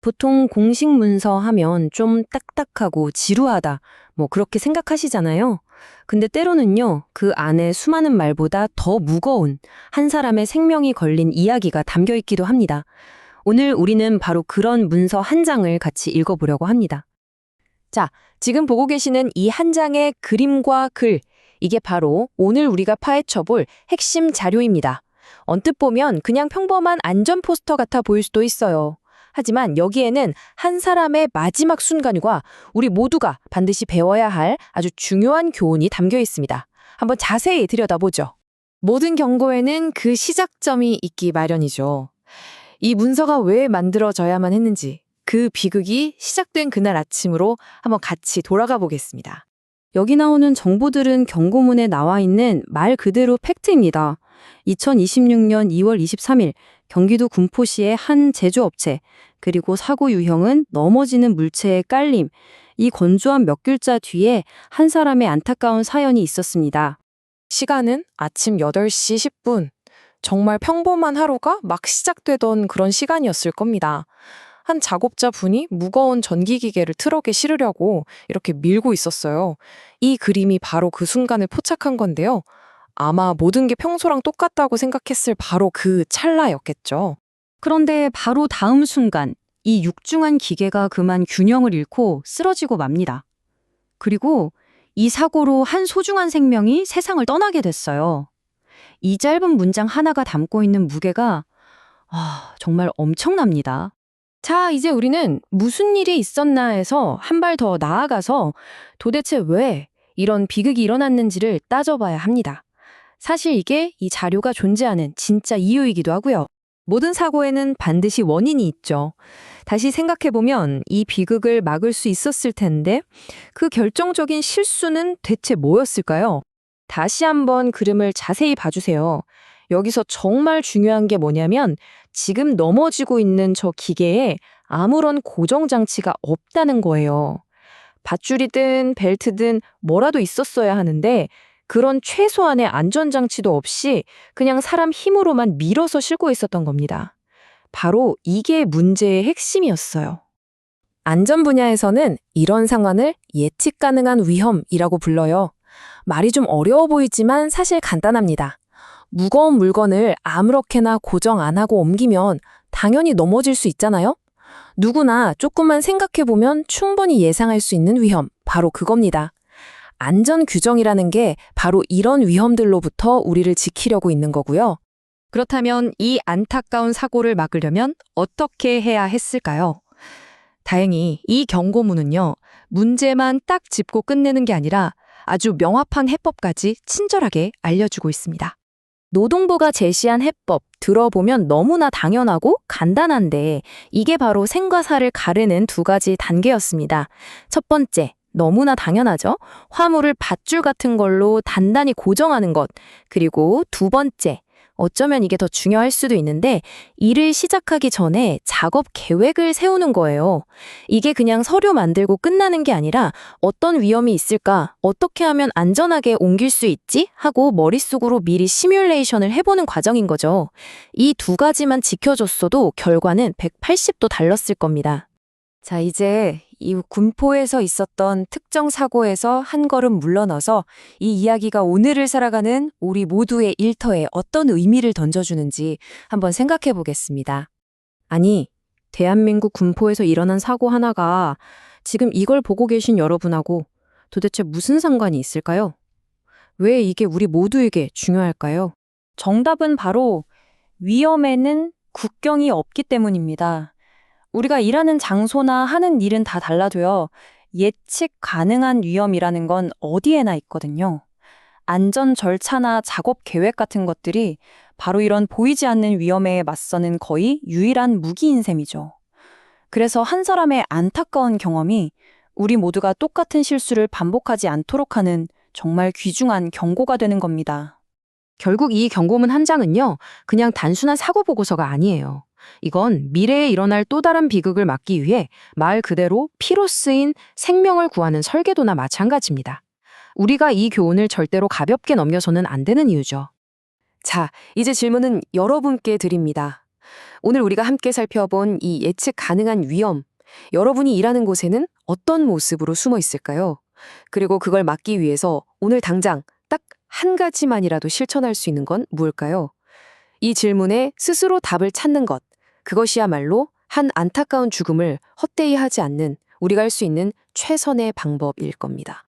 보통 공식 문서 하면 좀 딱딱하고 지루하다, 그렇게 생각하시잖아요. 근데 때로는요, 그 안에 수많은 말보다 더 무거운 한 사람의 생명이 걸린 이야기가 담겨 있기도 합니다. 오늘 우리는 바로 그런 문서 한 장을 같이 읽어보려고 합니다. 자, 지금 보고 계시는 이 한 장의 그림과 글, 이게 바로 오늘 우리가 파헤쳐볼 핵심 자료입니다. 언뜻 보면 그냥 평범한 안전 포스터 같아 보일 수도 있어요. 하지만 여기에는 한 사람의 마지막 순간과 우리 모두가 반드시 배워야 할 아주 중요한 교훈이 담겨 있습니다. 한번 자세히 들여다보죠. 모든 경고에는 그 시작점이 있기 마련이죠. 이 문서가 왜 만들어져야만 했는지, 그 비극이 시작된 그날 아침으로 한번 같이 돌아가 보겠습니다. 여기 나오는 정보들은 경고문에 나와 있는 말 그대로 팩트입니다. 2026년 2월 23일 경기도 군포시의 한 제조업체, 그리고 사고 유형은 넘어지는 물체의 깔림, 이 건조한 몇 글자 뒤에 한 사람의 안타까운 사연이 있었습니다. 시간은 아침 8시 10분. 정말 평범한 하루가 막 시작되던 그런 시간이었을 겁니다. 한 작업자분이 무거운 전기기계를 트럭에 실으려고 이렇게 밀고 있었어요. 이 그림이 바로 그 순간을 포착한 건데요. 아마 모든 게 평소랑 똑같다고 생각했을 바로 그 찰나였겠죠. 그런데 바로 다음 순간 이 육중한 기계가 그만 균형을 잃고 쓰러지고 맙니다. 그리고 이 사고로 한 소중한 생명이 세상을 떠나게 됐어요. 이 짧은 문장 하나가 담고 있는 무게가 정말 엄청납니다. 자, 이제 우리는 무슨 일이 있었나 해서 한 발 더 나아가서 도대체 왜 이런 비극이 일어났는지를 따져봐야 합니다. 사실 이게 이 자료가 존재하는 진짜 이유이기도 하고요. 모든 사고에는 반드시 원인이 있죠. 다시 생각해보면 이 비극을 막을 수 있었을 텐데 그 결정적인 실수는 대체 뭐였을까요? 다시 한번 그림을 자세히 봐주세요. 여기서 정말 중요한 게 뭐냐면 지금 넘어지고 있는 저 기계에 아무런 고정장치가 없다는 거예요. 밧줄이든 벨트든 뭐라도 있었어야 하는데 그런 최소한의 안전장치도 없이 그냥 사람 힘으로만 밀어서 싣고 있었던 겁니다. 바로 이게 문제의 핵심이었어요. 안전 분야에서는 이런 상황을 예측 가능한 위험이라고 불러요. 말이 좀 어려워 보이지만 사실 간단합니다. 무거운 물건을 아무렇게나 고정 안 하고 옮기면 당연히 넘어질 수 있잖아요? 누구나 조금만 생각해보면 충분히 예상할 수 있는 위험, 바로 그겁니다. 안전 규정이라는 게 바로 이런 위험들로부터 우리를 지키려고 있는 거고요. 그렇다면 이 안타까운 사고를 막으려면 어떻게 해야 했을까요? 다행히 이 경고문은요, 문제만 딱 짚고 끝내는 게 아니라 아주 명확한 해법까지 친절하게 알려주고 있습니다. 노동부가 제시한 해법 들어보면 너무나 당연하고 간단한데 이게 바로 생과 사를 가르는 두 가지 단계였습니다. 첫 번째, 너무나 당연하죠. 화물을 밧줄 같은 걸로 단단히 고정하는 것. 그리고 두 번째, 어쩌면 이게 더 중요할 수도 있는데 일을 시작하기 전에 작업 계획을 세우는 거예요. 이게 그냥 서류 만들고 끝나는 게 아니라 어떤 위험이 있을까, 어떻게 하면 안전하게 옮길 수 있지 하고 머릿속으로 미리 시뮬레이션을 해보는 과정인 거죠. 이 두 가지만 지켜줬어도 결과는 180도 달랐을 겁니다. 자, 이제 이 군포에서 있었던 특정 사고에서 한 걸음 물러나서 이 이야기가 오늘을 살아가는 우리 모두의 일터에 어떤 의미를 던져주는지 한번 생각해 보겠습니다. 아니, 대한민국 군포에서 일어난 사고 하나가 지금 이걸 보고 계신 여러분하고 도대체 무슨 상관이 있을까요? 왜 이게 우리 모두에게 중요할까요? 정답은 바로 위험에는 국경이 없기 때문입니다. 우리가 일하는 장소나 하는 일은 다 달라도요, 예측 가능한 위험이라는 건 어디에나 있거든요. 안전 절차나 작업 계획 같은 것들이 바로 이런 보이지 않는 위험에 맞서는 거의 유일한 무기인 셈이죠. 그래서 한 사람의 안타까운 경험이 우리 모두가 똑같은 실수를 반복하지 않도록 하는 정말 귀중한 경고가 되는 겁니다. 결국 이 경고문 한 장은요, 그냥 단순한 사고 보고서가 아니에요. 이건 미래에 일어날 또 다른 비극을 막기 위해 말 그대로 피로 쓰인 생명을 구하는 설계도나 마찬가지입니다. 우리가 이 교훈을 절대로 가볍게 넘겨서는 안 되는 이유죠. 자, 이제 질문은 여러분께 드립니다. 오늘 우리가 함께 살펴본 이 예측 가능한 위험, 여러분이 일하는 곳에는 어떤 모습으로 숨어 있을까요? 그리고 그걸 막기 위해서 오늘 당장 딱 한 가지만이라도 실천할 수 있는 건 무엇일까요? 이 질문에 스스로 답을 찾는 것, 그것이야말로 한 안타까운 죽음을 헛되이 하지 않는 우리가 할 수 있는 최선의 방법일 겁니다.